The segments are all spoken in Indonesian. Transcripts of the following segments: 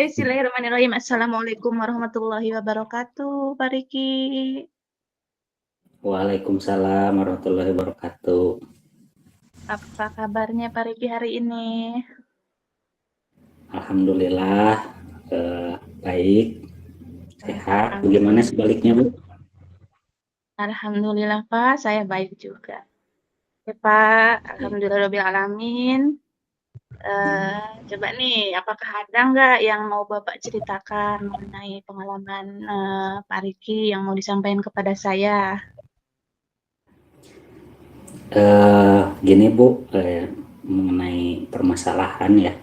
Bismillahirrahmanirrahim. Assalamualaikum warahmatullahi wabarakatuh, Pak Riki. Waalaikumsalam warahmatullahi wabarakatuh. Apa kabarnya Pak Riki hari ini? Alhamdulillah baik, sehat. Bagaimana Alhamdulillah. sebaliknya, Bu? Alhamdulillah Pak, saya baik juga. Ya Pak, Ya. Alhamdulillah alamin. Coba nih, apakah ada nggak yang mau Bapak ceritakan mengenai pengalaman Pak Riki yang mau disampaikan kepada saya? Gini Bu, mengenai permasalahan ya,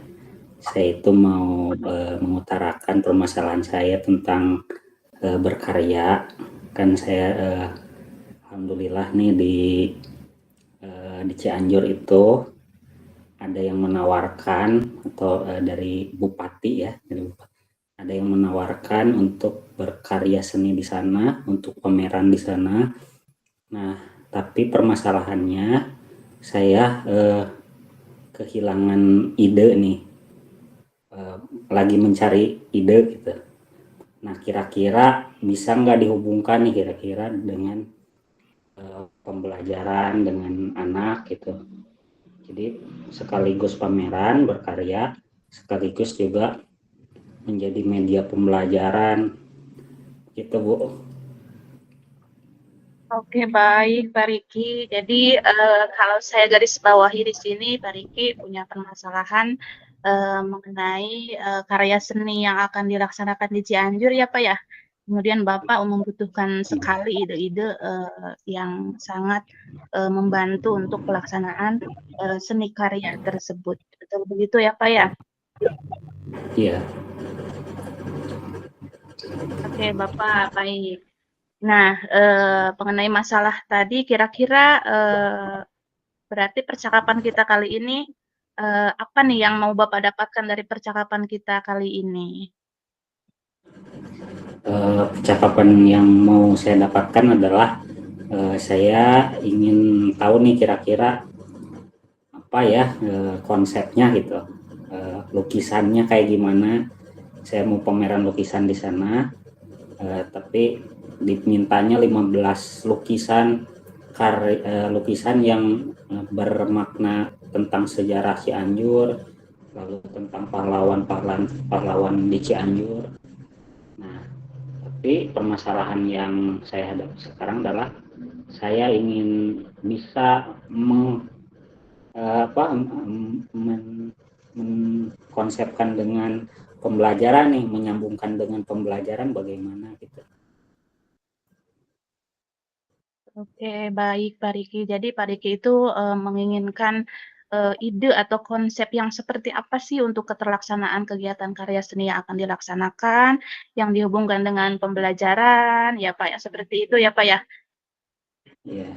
saya itu mau mengutarakan permasalahan saya tentang berkarya. Kan saya alhamdulillah nih di Cianjur itu ada yang menawarkan atau dari bupati ya, ada yang menawarkan untuk berkarya seni di sana, untuk pameran di sana. Nah, tapi permasalahannya saya kehilangan ide nih, lagi mencari ide gitu. Nah, kira-kira bisa nggak dihubungkan nih kira-kira dengan pembelajaran dengan anak gitu. Jadi sekaligus pameran berkarya, sekaligus juga menjadi media pembelajaran gitu Bu. Oke, baik, Pak Riki. Jadi, kalau saya garis bawahi di sini, Pak Riki punya permasalahan mengenai karya seni yang akan dilaksanakan di Cianjur, ya, Pak ya. Kemudian Bapak membutuhkan sekali ide-ide yang sangat membantu untuk pelaksanaan seni karya tersebut. Betul begitu ya, Pak ya? Iya. Oke, Bapak, baik. Nah, mengenai masalah tadi, kira-kira berarti percakapan kita kali ini, apa nih yang mau Bapak dapatkan dari percakapan kita kali ini? Percakapan yang mau saya dapatkan adalah saya ingin tahu nih kira-kira apa ya konsepnya gitu, lukisannya kayak gimana. Saya mau pameran lukisan di sana, tapi dimintanya 15 lukisan lukisan yang bermakna tentang sejarah Cianjur, lalu tentang pahlawan di Cianjur. Nah, tapi permasalahan yang saya hadapi sekarang adalah saya ingin bisa mengkonsepkan dengan pembelajaran nih, menyambungkan dengan pembelajaran bagaimana gitu. Oke, baik Pak Riki. Jadi Pak Riki itu menginginkan ide atau konsep yang seperti apa sih untuk keterlaksanaan kegiatan karya seni yang akan dilaksanakan, yang dihubungkan dengan pembelajaran, ya Pak ya, seperti itu ya Pak ya. Ya,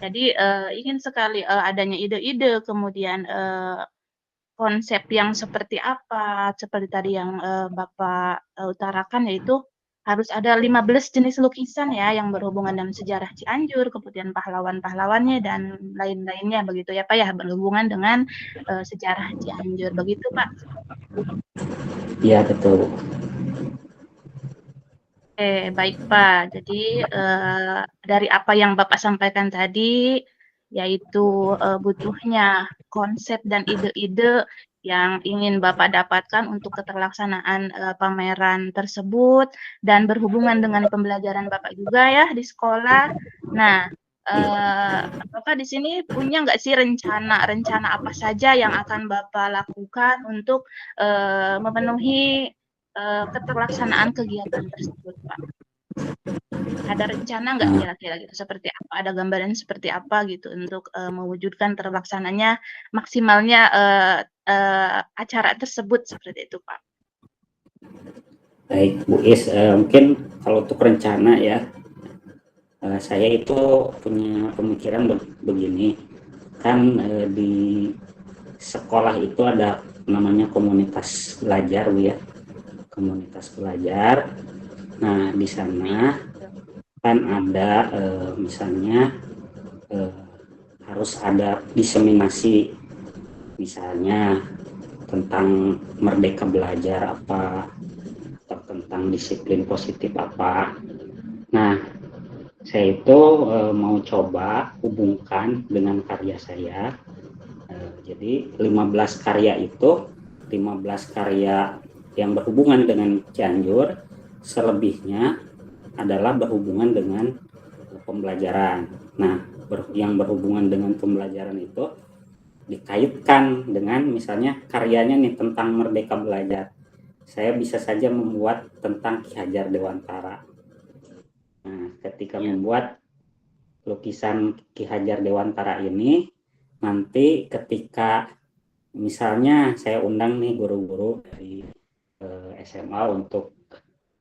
Jadi ingin sekali adanya ide-ide, kemudian konsep yang seperti apa, seperti tadi yang Bapak utarakan, yaitu harus ada 15 jenis lukisan ya yang berhubungan dengan sejarah Cianjur, kemudian pahlawan-pahlawannya dan lain-lainnya begitu ya Pak ya, berhubungan dengan sejarah Cianjur. Begitu Pak? ya betul. Oke, baik Pak. Jadi dari apa yang Bapak sampaikan tadi, yaitu butuhnya konsep dan ide-ide yang ingin Bapak dapatkan untuk keterlaksanaan pameran tersebut dan berhubungan dengan pembelajaran Bapak juga ya di sekolah. Nah, Ya. Bapak di sini punya nggak sih rencana apa saja yang akan Bapak lakukan untuk memenuhi keterlaksanaan kegiatan tersebut, Pak? Ada rencana nggak Nah, kira-kira gitu, seperti apa, ada gambaran seperti apa gitu untuk mewujudkan terlaksananya maksimalnya acara tersebut seperti itu, Pak? baik Bu Is, mungkin kalau untuk rencana ya, saya itu punya pemikiran begini, kan di sekolah itu ada namanya komunitas belajar Bu ya, komunitas belajar. Nah, di sana kan ada misalnya harus ada diseminasi, misalnya tentang merdeka belajar apa, atau tentang disiplin positif apa. Nah, saya itu mau coba hubungkan dengan karya saya. Jadi 15 karya itu 15 karya yang berhubungan dengan Cianjur, selebihnya adalah berhubungan dengan pembelajaran. Nah, yang berhubungan dengan pembelajaran itu dikaitkan dengan misalnya karyanya nih tentang Merdeka Belajar. Saya bisa saja membuat tentang Ki Hajar Dewantara. Nah, ketika membuat lukisan Ki Hajar Dewantara ini, nanti ketika misalnya saya undang nih guru-guru dari SMA untuk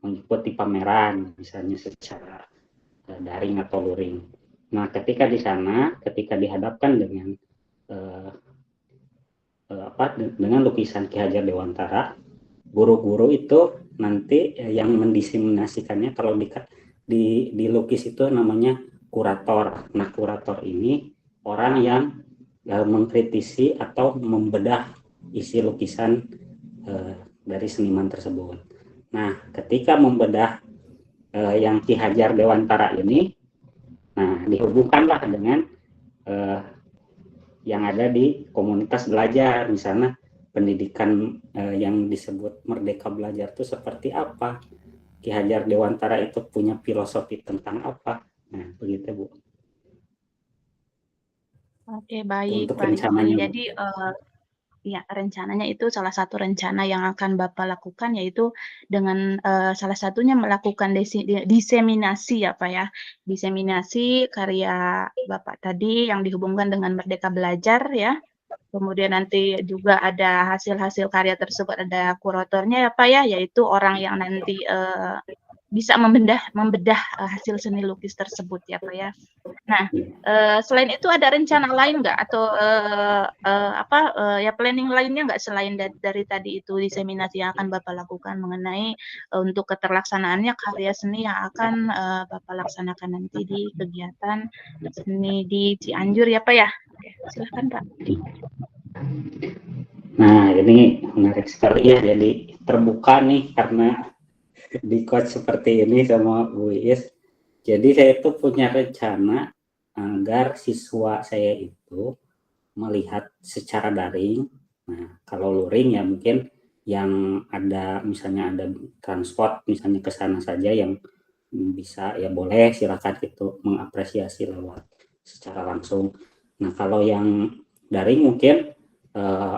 mengikuti pameran, misalnya secara daring atau luring. Nah, ketika di sana, ketika dihadapkan dengan dengan lukisan Ki Hajar Dewantara, guru-guru itu nanti yang mendiseminasikannya kalau dilukis itu namanya kurator. Nah, kurator ini orang yang mengkritisi atau membedah isi lukisan dari seniman tersebut. Nah, ketika membedah yang Ki Hajar Dewantara ini, nah dihubungkanlah dengan yang ada di komunitas belajar, misalnya pendidikan yang disebut Merdeka Belajar itu seperti apa, Ki Hajar Dewantara itu punya filosofi tentang apa. Nah, begitu Bu. Oke, baik Untuk Pak Riki. rencananya Bu. Jadi ya, rencananya itu salah satu rencana yang akan Bapak lakukan yaitu dengan salah satunya melakukan diseminasi ya Pak ya. Diseminasi karya Bapak tadi yang dihubungkan dengan Merdeka Belajar ya. Kemudian nanti juga ada hasil-hasil karya tersebut ada kuratornya ya Pak ya, yaitu orang yang nanti bisa membedah hasil seni lukis tersebut ya Pak ya. Nah, selain itu ada rencana lain nggak atau ya planning lainnya nggak selain dari tadi itu diseminasi yang akan Bapak lakukan mengenai untuk keterlaksanaannya karya seni yang akan Bapak laksanakan nanti di kegiatan seni di Cianjur ya Pak ya? Oke, silahkan Pak. Nah, ini menarik sekali ya, jadi terbuka nih karena di coach seperti ini sama Bu Iis. Jadi saya itu punya rencana agar siswa saya itu melihat secara daring. Nah, kalau luring ya mungkin yang ada misalnya ada transport misalnya ke sana saja yang bisa ya boleh silakan itu mengapresiasi lewat secara langsung. Nah, kalau yang daring mungkin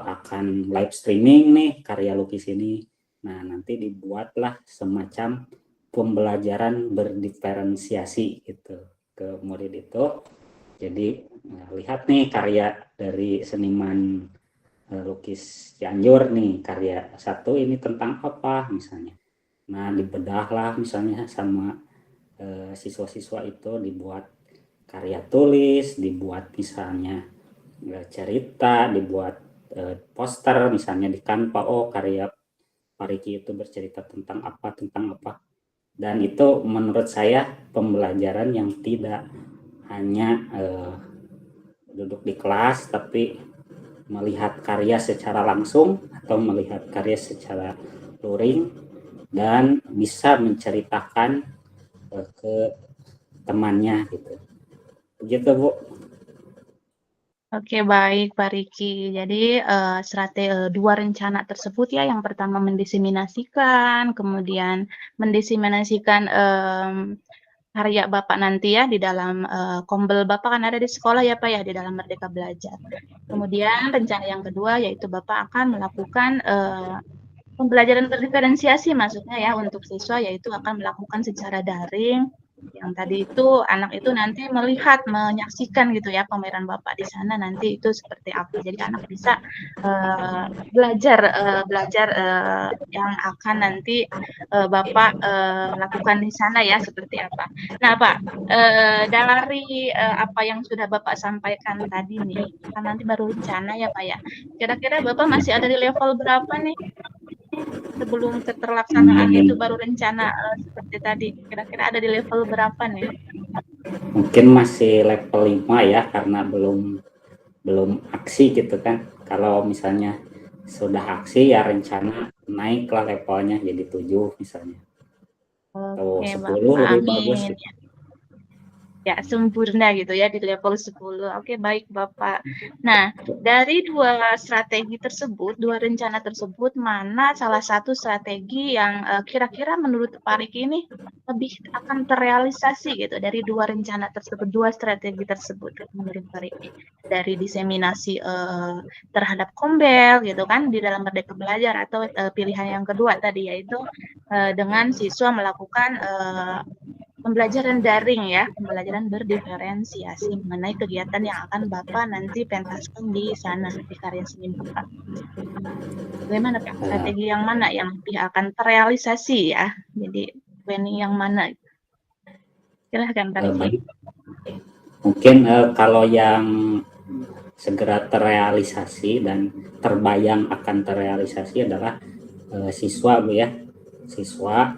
akan live streaming nih karya lukis ini. Nah, nanti dibuatlah semacam pembelajaran berdiferensiasi gitu ke murid itu. Jadi lihat nih karya dari seniman lukis Cianjur nih, karya satu ini tentang apa misalnya. Nah, dibedahlah misalnya sama siswa-siswa itu, dibuat karya tulis, dibuat misalnya cerita, dibuat poster misalnya di Canva, oh karya Pak Riki itu bercerita tentang apa. Dan itu menurut saya pembelajaran yang tidak hanya duduk di kelas, tapi melihat karya secara langsung atau melihat karya secara luring dan bisa menceritakan ke temannya gitu. Begitu Bu. Oke, baik Pak Riki. Jadi dua rencana tersebut ya, yang pertama mendiseminasikan, kemudian mendiseminasikan karya Bapak nanti ya di dalam kombel Bapak kan ada di sekolah ya Pak ya, di dalam Merdeka Belajar. Kemudian rencana yang kedua yaitu Bapak akan melakukan pembelajaran berdiferensiasi maksudnya ya untuk siswa, yaitu akan melakukan secara daring. Yang tadi itu anak itu nanti melihat, menyaksikan gitu ya pameran Bapak di sana nanti itu seperti apa. Jadi anak bisa belajar yang akan nanti Bapak lakukan di sana ya seperti apa. Nah Pak, dari apa yang sudah Bapak sampaikan tadi nih, kan nanti baru rencana ya Pak ya. Kira-kira Bapak masih ada di level berapa nih? Sebelum keterlaksanaan itu baru rencana seperti tadi. Kira-kira ada di level berapa nih? Mungkin masih level 5 ya karena belum aksi gitu kan. Kalau misalnya sudah aksi ya rencana naiklah levelnya jadi 7 misalnya. Atau Oke, 10 Bapak, lebih bagus amin. gitu. Ya, sempurna gitu ya di level 10. Oke, baik Bapak. Nah, dari dua strategi tersebut, dua rencana tersebut, mana salah satu strategi yang kira-kira menurut Pak Riki ini lebih akan terrealisasi gitu dari dua rencana tersebut, dua strategi tersebut menurut Pak Riki? Dari diseminasi terhadap Kombel gitu kan di dalam Merdeka Belajar atau pilihan yang kedua tadi yaitu dengan siswa melakukan pembelajaran daring ya, pembelajaran berdiferensiasi mengenai kegiatan yang akan Bapak nanti pentaskan di sana, di karya seni Bapak. Bagaimana Pak, Uh, strategi yang mana yang lebih akan terrealisasi ya? Jadi planning yang mana? Silahkan Pak Riki. baik. Mungkin kalau yang segera terrealisasi dan terbayang akan terrealisasi adalah siswa Bu ya. Siswa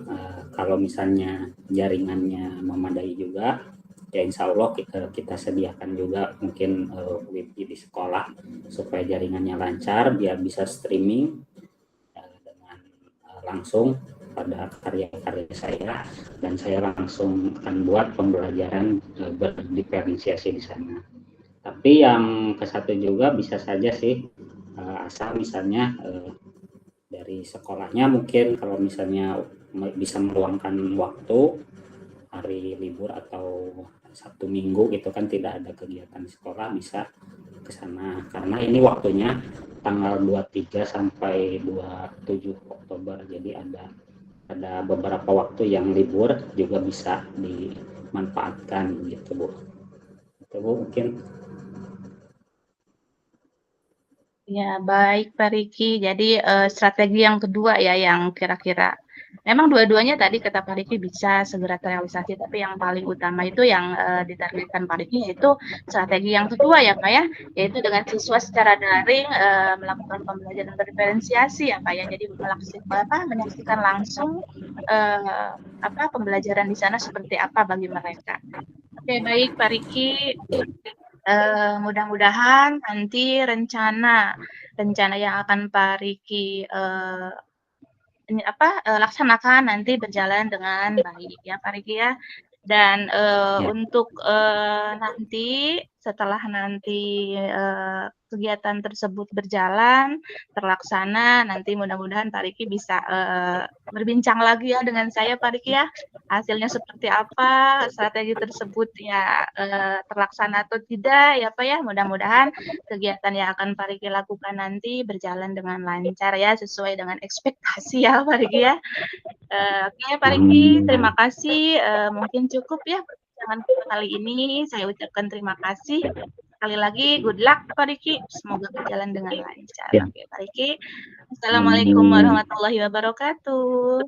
kalau misalnya jaringannya memadai juga ya insya Allah kita sediakan juga mungkin wifi di sekolah supaya jaringannya lancar biar bisa streaming dengan langsung pada karya-karya saya dan saya langsung akan buat pembelajaran berdiferensiasi di sana. Tapi yang ke satu juga bisa saja sih asal misalnya dari sekolahnya mungkin kalau misalnya bisa meluangkan waktu hari libur atau Sabtu Minggu gitu kan tidak ada kegiatan di sekolah bisa ke sana karena ini waktunya tanggal 23 sampai 27 Oktober jadi ada beberapa waktu yang libur juga bisa dimanfaatkan gitu Bu. Itu Bu mungkin. Ya, baik Pak Riki. Jadi strategi yang kedua ya yang kira-kira memang dua-duanya tadi kata Pak Riki bisa segera terrealisasi, tapi yang paling utama itu yang ditargetkan Pak Riki yaitu strategi yang kedua ya Pak ya, yaitu dengan siswa secara daring melakukan pembelajaran berdiferensiasi ya Pak ya. Jadi menyaksikan langsung pembelajaran di sana seperti apa bagi mereka. Oke, baik Pak Riki. Mudah-mudahan nanti rencana yang akan Pak Riki laksanakan nanti berjalan dengan baik ya Pak Riki ya. Dan Ya. untuk nanti setelah nanti kegiatan tersebut berjalan terlaksana, nanti mudah-mudahan Pak Riki bisa berbincang lagi ya dengan saya Pak Riki ya. Hasilnya seperti apa, strategi tersebut ya terlaksana atau tidak ya Pak ya. Mudah-mudahan kegiatan yang akan Pak Riki lakukan nanti berjalan dengan lancar ya sesuai dengan ekspektasi ya Pak Riki ya. Oke Pak Riki, terima Amin. kasih. Mungkin cukup ya perbincangan kita kali ini. Saya ucapkan terima kasih. Sekali lagi, good luck Pak Riki. Semoga berjalan dengan lancar. Ya. Oke Pak Riki. Assalamualaikum Amin. warahmatullahi wabarakatuh.